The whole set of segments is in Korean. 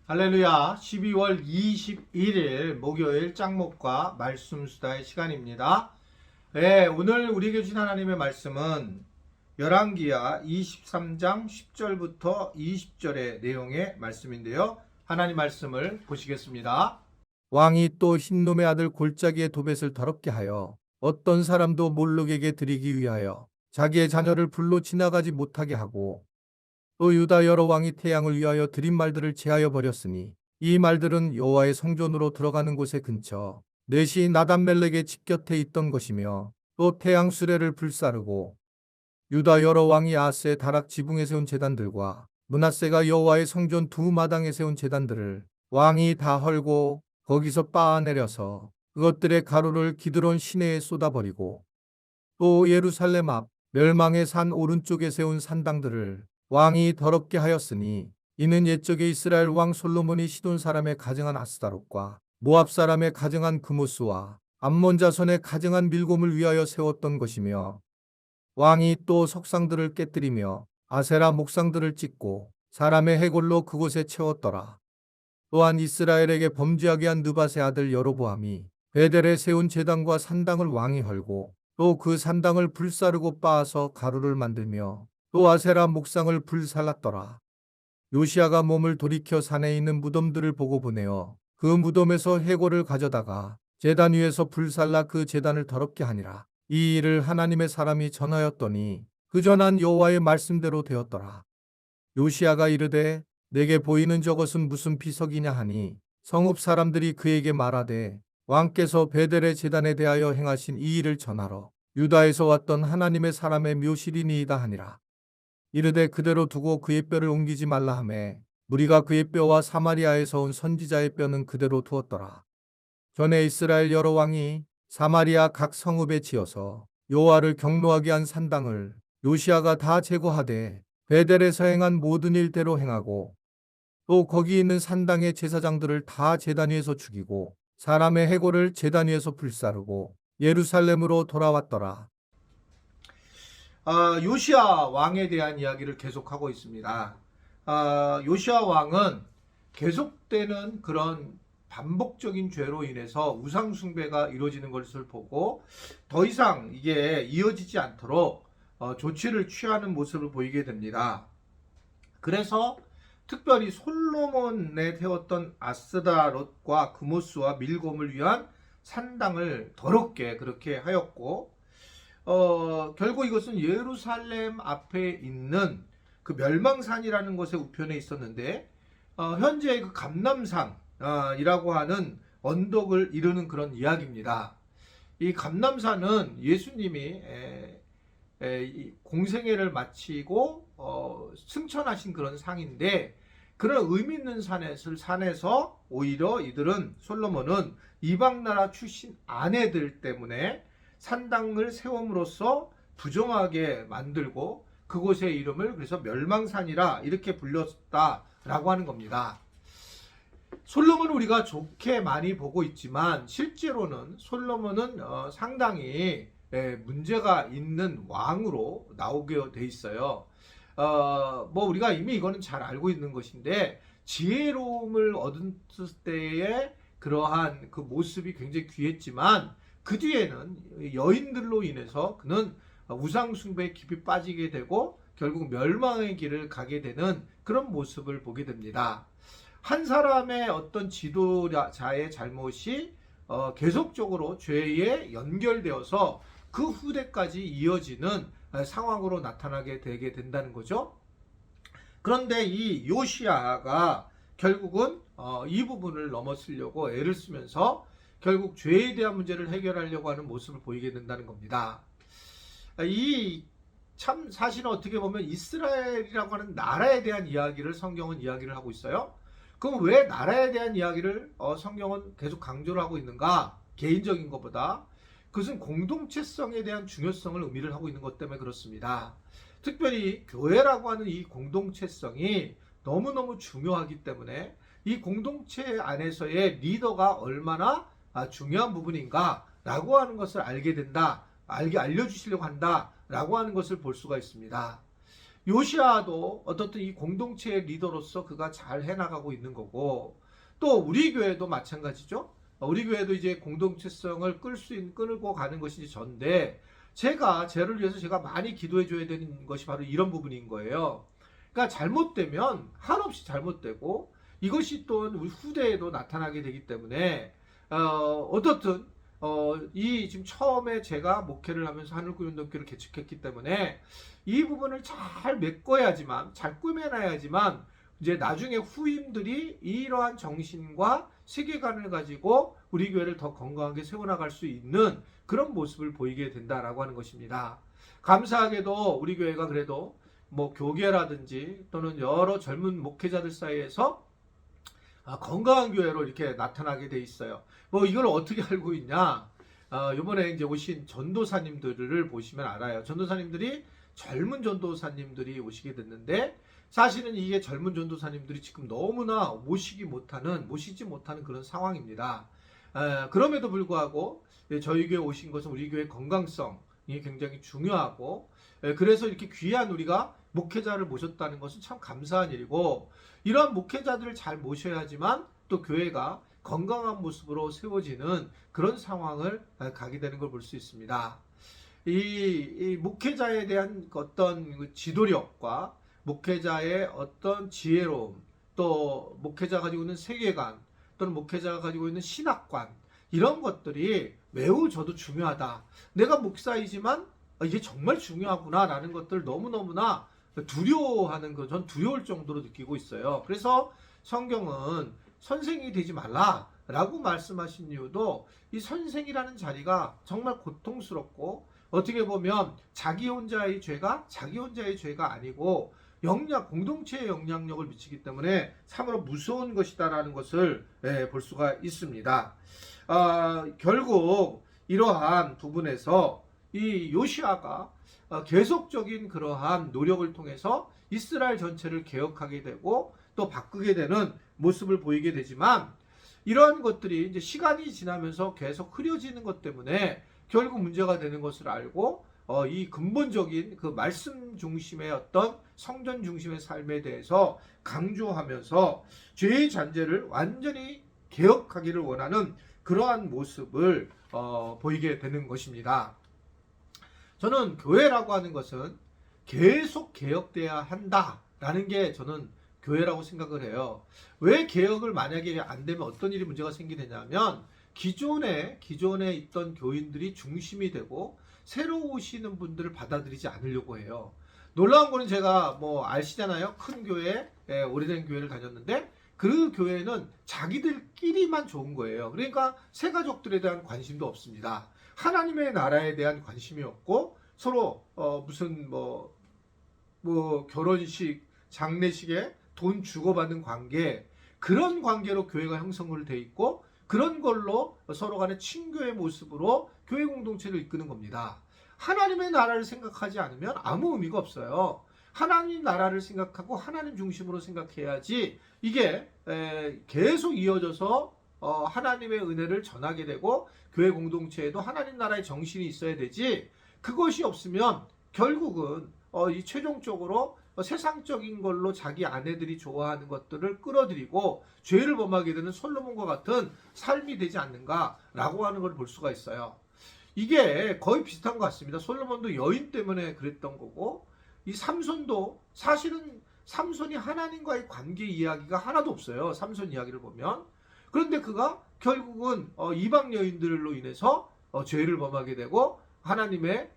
할렐루야. 12월 21일 목요일 짱목과 말씀 수다의 시간입니다. 네, 오늘 우리에게 주신 하나님의 말씀은 열왕기하 23장 10절부터 20절의 내용의 말씀인데요. 하나님 말씀을 보시겠습니다. 왕이 또 흰놈의 아들 골짜기의 도벳을 더럽게 하여 어떤 사람도 몰록에게 드리기 위하여 자기의 자녀를 불로 지나가지 못하게 하고 또 유다 여러 왕이 태양을 위하여 드린 말들을 제하여 버렸으니 이 말들은 여호와의 성전으로 들어가는 곳의 근처 넷이 나단멜렉의 집 곁에 있던 것이며 또 태양 수레를 불사르고 유다 여러 왕이 아하스의 다락 지붕에 세운 제단들과 므낫세가 여호와의 성전 두 마당에 세운 제단들을 왕이 다 헐고 거기서 빻아내려서 그것들의 가루를 기드론 시내에 쏟아버리고 또 예루살렘 앞 멸망의 산 오른쪽에 세운 산당들을 왕이 더럽게 하였으니 이는 옛적에 이스라엘 왕 솔로몬이 시돈 사람의 가증한 아스다롯과 모압 사람의 가증한 그모스와 암몬 자손의 가증한 밀곰을 위하여 세웠던 것이며 왕이 또 석상들을 깨뜨리며 아세라 목상들을 찍고 사람의 해골로 그곳에 채웠더라. 또한 이스라엘에게 범죄하게 한 느밧의 아들 여로보암이 베델에 세운 제단과 산당을 왕이 헐고 또 그 산당을 불사르고 빻아서 가루를 만들며 또 아세라 목상을 불살랐더라. 요시야가 몸을 돌이켜 산에 있는 무덤들을 보고 보내어 그 무덤에서 해골을 가져다가 제단 위에서 불살라 그 제단을 더럽게 하니라. 이 일을 하나님의 사람이 전하였더니 그 전한 여호와의 말씀대로 되었더라. 요시야가 이르되 내게 보이는 저것은 무슨 비석이냐 하니 성읍 사람들이 그에게 말하되 왕께서 베델의 제단에 대하여 행하신 이 일을 전하러 유다에서 왔던 하나님의 사람의 묘실이니이다 하니라. 이르되 그대로 두고 그의 뼈를 옮기지 말라 하매 무리가 그의 뼈와 사마리아에서 온 선지자의 뼈는 그대로 두었더라. 전에 이스라엘 여러 왕이 사마리아 각 성읍에 지어서 여호와를 경노하게 한 산당을 요시야가 다 제거하되 베델에서 행한 모든 일대로 행하고 또 거기 있는 산당의 제사장들을 다 제단 위에서 죽이고 사람의 해골을 제단 위에서 불사르고 예루살렘으로 돌아왔더라. 요시야 왕에 대한 이야기를 계속하고 있습니다. 요시야 왕은 계속되는 그런 반복적인 죄로 인해서 우상 숭배가 이루어지는 것을 보고 더 이상 이게 이어지지 않도록 조치를 취하는 모습을 보이게 됩니다. 그래서 특별히 솔로몬에 태웠던 아스다롯과 그모스와 밀곰을 위한 산당을 더럽게 그렇게 하였고 결국 이것은 예루살렘 앞에 있는 그 멸망산이라는 곳의 우편에 있었는데 현재 그 감람산이라고 하는 언덕을 이루는 그런 이야기입니다. 이 감람산은 예수님이 공생애를 마치고 승천하신 그런 상인데 그런 의미 있는 산에서 오히려 이들은 솔로몬은 이방 나라 출신 아내들 때문에 산당을 세움으로써 부정하게 만들고 그곳의 이름을 그래서 멸망산이라 이렇게 불렸다라고 하는 겁니다. 솔로몬은 우리가 좋게 많이 보고 있지만 실제로는 솔로몬은 상당히 문제가 있는 왕으로 나오게 돼 있어요. 뭐 우리가 이미 이거는 잘 알고 있는 것인데 지혜로움을 얻을 때의 그러한 그 모습이 굉장히 귀했지만 그 뒤에는 여인들로 인해서 그는 우상 숭배에 깊이 빠지게 되고 결국 멸망의 길을 가게 되는 그런 모습을 보게 됩니다. 한 사람의 어떤 지도자의 잘못이 계속적으로 죄에 연결되어서 그 후대까지 이어지는 상황으로 나타나게 되게 된다는 거죠. 그런데 이 요시야가 결국은 이 부분을 넘어서려고 애를 쓰면서 결국 죄에 대한 문제를 해결하려고 하는 모습을 보이게 된다는 겁니다. 이 참 사실은 어떻게 보면 이스라엘이라고 하는 나라에 대한 이야기를 성경은 이야기를 하고 있어요. 그럼 왜 나라에 대한 이야기를 성경은 계속 강조를 하고 있는가? 개인적인 것보다 그것은 공동체성에 대한 중요성을 의미를 하고 있는 것 때문에 그렇습니다. 특별히 교회라고 하는 이 공동체성이 너무너무 중요하기 때문에 이 공동체 안에서의 리더가 얼마나 중요한 부분인가 라고 하는 것을 알게 된다, 알려주시려고 한다 라고 하는 것을 볼 수가 있습니다. 요시아도 어떻든 이 공동체의 리더로서 그가 잘 해나가고 있는 거고, 또 우리 교회도 마찬가지죠. 우리 교회도 이제 공동체성을 끌고 가는 것이 이제 전데, 쟤를 위해서 제가 많이 기도해 줘야 되는 것이 바로 이런 부분인 거예요. 그러니까 잘못되면 한없이 잘못되고, 이것이 또 우리 후대에도 나타나게 되기 때문에, 어떻든 이 지금 처음에 제가 목회를 하면서 하늘구연동교를 개척했기 때문에 이 부분을 잘 메꿔야지만, 잘 꾸며놔야지만 이제 나중에 후임들이 이러한 정신과 세계관을 가지고 우리 교회를 더 건강하게 세워나갈 수 있는 그런 모습을 보이게 된다라고 하는 것입니다. 감사하게도 우리 교회가 그래도 뭐 교계라든지 또는 여러 젊은 목회자들 사이에서 건강한 교회로 이렇게 나타나게 돼 있어요. 뭐 이걸 어떻게 알고 있냐? 이번에 이제 오신 전도사님들을 보시면 알아요. 전도사님들이 젊은 전도사님들이 오시게 됐는데, 사실은 이게 젊은 전도사님들이 지금 너무나 모시지 못하는 그런 상황입니다. 그럼에도 불구하고 저희 교회 오신 것은 우리 교회 건강성이 굉장히 중요하고, 그래서 이렇게 귀한 우리가 목회자를 모셨다는 것은 참 감사한 일이고, 이러한 목회자들을 잘 모셔야지만 또 교회가 건강한 모습으로 세워지는 그런 상황을 가게 되는 걸 볼 수 있습니다. 이 목회자에 대한 어떤 지도력과 목회자의 어떤 지혜로움, 또 목회자가 가지고 있는 세계관, 또는 목회자가 가지고 있는 신학관, 이런 것들이 매우 저도 중요하다. 내가 목사이지만 이게 정말 중요하구나라는 것들 너무너무나 두려워하는 거, 전 두려울 정도로 느끼고 있어요. 그래서 성경은 선생이 되지 말라라고 말씀하신 이유도, 이 선생이라는 자리가 정말 고통스럽고, 어떻게 보면 자기 혼자의 죄가 아니고 공동체에 영향력을 미치기 때문에 참으로 무서운 것이다라는 것을 볼 수가 있습니다. 결국 이러한 부분에서 이 요시아가 계속적인 그러한 노력을 통해서 이스라엘 전체를 개혁하게 되고 또 바꾸게 되는 모습을 보이게 되지만, 이러한 것들이 이제 시간이 지나면서 계속 흐려지는 것 때문에 결국 문제가 되는 것을 알고, 이 근본적인 그 말씀 중심의 어떤 성전 중심의 삶에 대해서 강조하면서 죄의 잔재를 완전히 개혁하기를 원하는 그러한 모습을 보이게 되는 것입니다. 저는 교회라고 하는 것은 계속 개혁돼야 한다라는 게 저는 교회라고 생각을 해요. 왜 개혁을 만약에 안 되면 어떤 일이 문제가 생기느냐면, 기존에 있던 교인들이 중심이 되고 새로 오시는 분들을 받아들이지 않으려고 해요. 놀라운 거는 제가 뭐 아시잖아요. 큰 교회, 오래된 교회를 다녔는데 그 교회는 자기들끼리만 좋은 거예요. 그러니까 새 가족들에 대한 관심도 없습니다. 하나님의 나라에 대한 관심이 없고, 서로 무슨 뭐 결혼식, 장례식에 돈 주고받는 관계, 그런 관계로 교회가 형성을 돼 있고, 그런 걸로 서로 간의 친교의 모습으로 교회 공동체를 이끄는 겁니다. 하나님의 나라를 생각하지 않으면 아무 의미가 없어요. 하나님 나라를 생각하고 하나님 중심으로 생각해야지 이게 계속 이어져서 하나님의 은혜를 전하게 되고, 교회 공동체에도 하나님 나라의 정신이 있어야 되지, 그것이 없으면 결국은 이 최종적으로 세상적인 걸로 자기 아내들이 좋아하는 것들을 끌어들이고 죄를 범하게 되는 솔로몬과 같은 삶이 되지 않는가라고 하는 걸 볼 수가 있어요. 이게 거의 비슷한 것 같습니다. 솔로몬도 여인 때문에 그랬던 거고, 이 삼손도 사실은 삼손이 하나님과의 관계 이야기가 하나도 없어요. 삼손 이야기를 보면. 그런데 그가 결국은 이방 여인들로 인해서 죄를 범하게 되고, 하나님의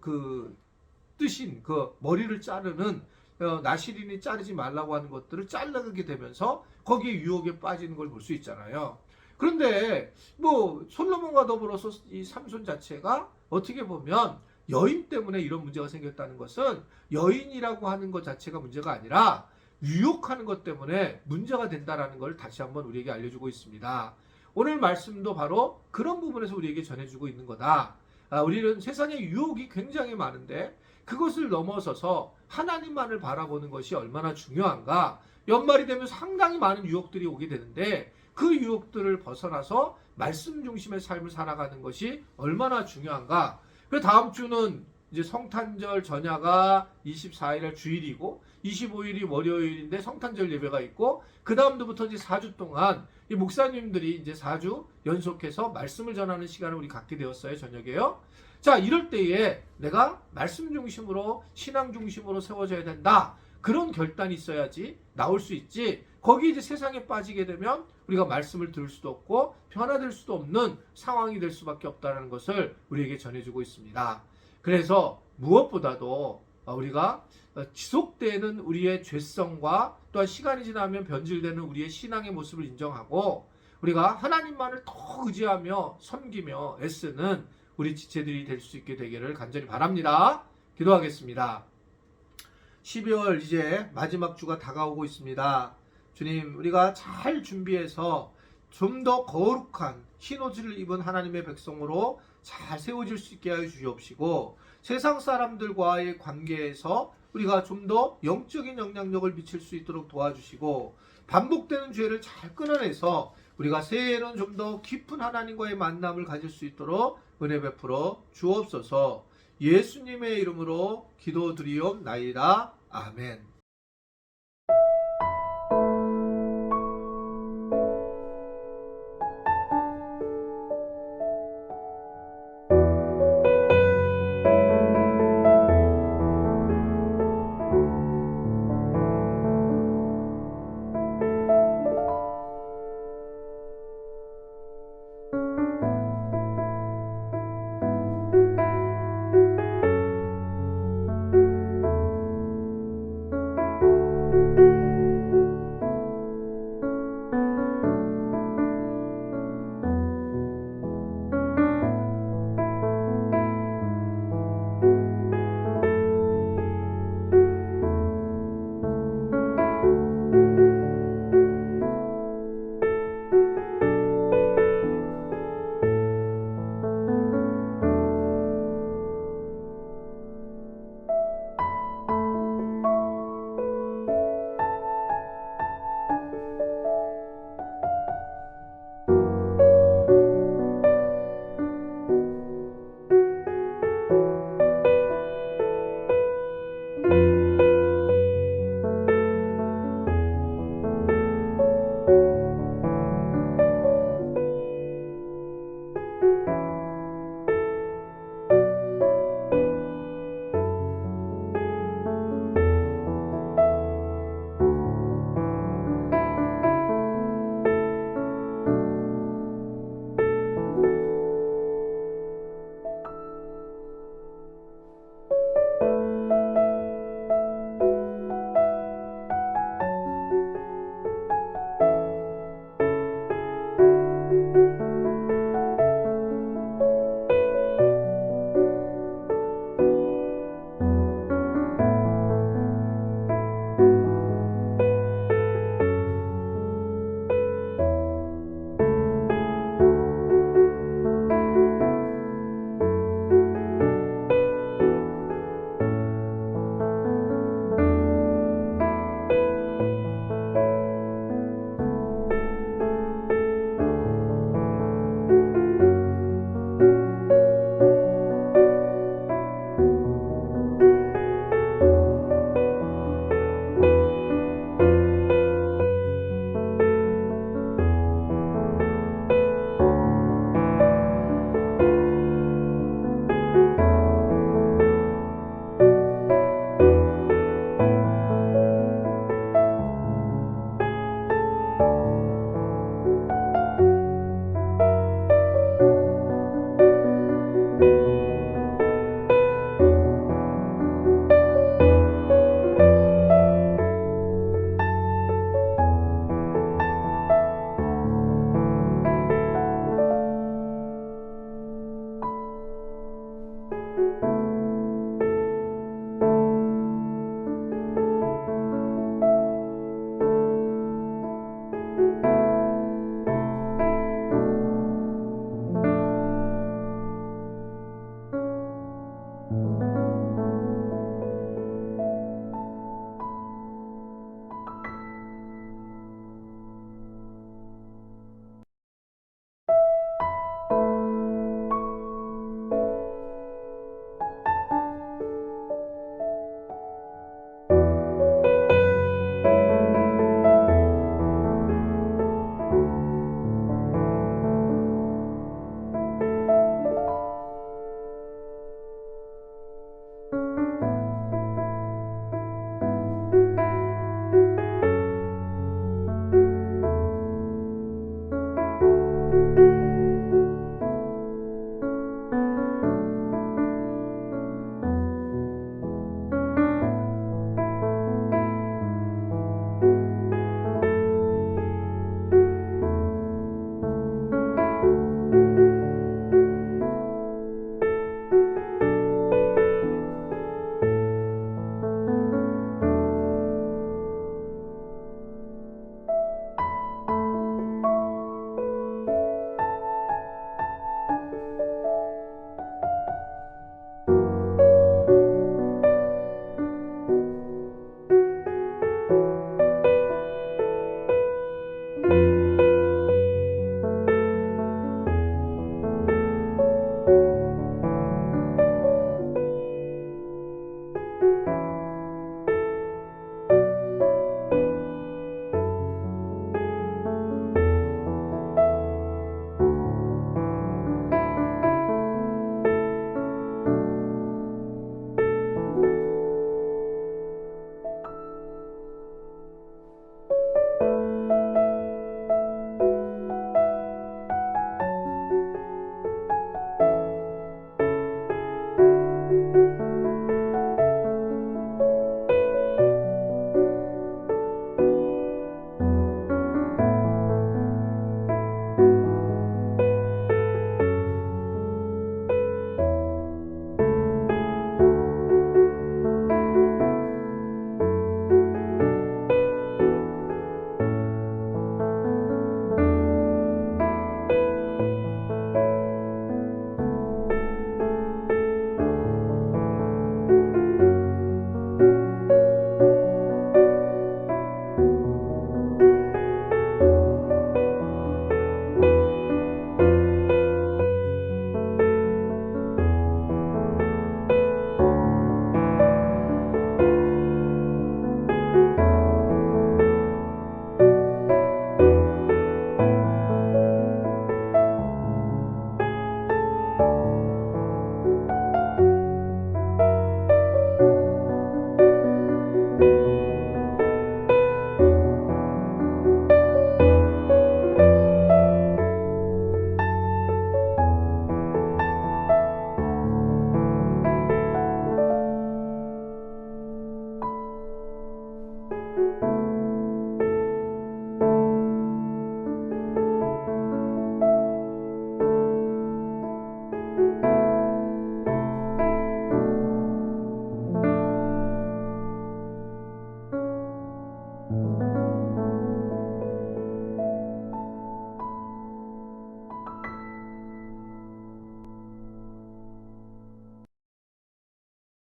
그 뜻인 그 머리를 자르는 나시린이 자르지 말라고 하는 것들을 잘라가게 되면서 거기에 유혹에 빠지는 걸 볼 수 있잖아요. 그런데 뭐 솔로몬과 더불어서 이 삼손 자체가 어떻게 보면 여인 때문에 이런 문제가 생겼다는 것은, 여인이라고 하는 것 자체가 문제가 아니라 유혹하는 것 때문에 문제가 된다라는 걸 다시 한번 우리에게 알려주고 있습니다. 오늘 말씀도 바로 그런 부분에서 우리에게 전해주고 있는 거다. 우리는 세상에 유혹이 굉장히 많은데 그것을 넘어서서 하나님만을 바라보는 것이 얼마나 중요한가. 연말이 되면 상당히 많은 유혹들이 오게 되는데 그 유혹들을 벗어나서 말씀 중심의 삶을 살아가는 것이 얼마나 중요한가. 그 다음 주는 이제 성탄절 전야가 24일날 주일이고 25일이 월요일인데 성탄절 예배가 있고 그 다음부터 이제 4주 동안 이 목사님들이 이제 4주 연속해서 말씀을 전하는 시간을 우리 갖게 되었어요. 저녁에요. 자, 이럴 때에 내가 말씀 중심으로 신앙 중심으로 세워져야 된다. 그런 결단이 있어야지 나올 수 있지. 거기 이제 세상에 빠지게 되면 우리가 말씀을 들을 수도 없고 변화될 수도 없는 상황이 될 수밖에 없다는 것을 우리에게 전해주고 있습니다. 그래서 무엇보다도 우리가 지속되는 우리의 죄성과 또한 시간이 지나면 변질되는 우리의 신앙의 모습을 인정하고 우리가 하나님만을 더 의지하며 섬기며 애쓰는 우리 지체들이 될 수 있게 되기를 간절히 바랍니다. 기도하겠습니다. 12월 이제 마지막 주가 다가오고 있습니다. 주님, 우리가 잘 준비해서 좀 더 거룩한 흰옷을 입은 하나님의 백성으로 잘 세워질 수 있게 하여 주옵시고 세상 사람들과의 관계에서 우리가 좀 더 영적인 영향력을 미칠 수 있도록 도와주시고 반복되는 죄를 잘 끊어내서 우리가 새해에는 좀 더 깊은 하나님과의 만남을 가질 수 있도록 은혜 베풀어 주옵소서. 예수님의 이름으로 기도드리옵나이다. 아멘.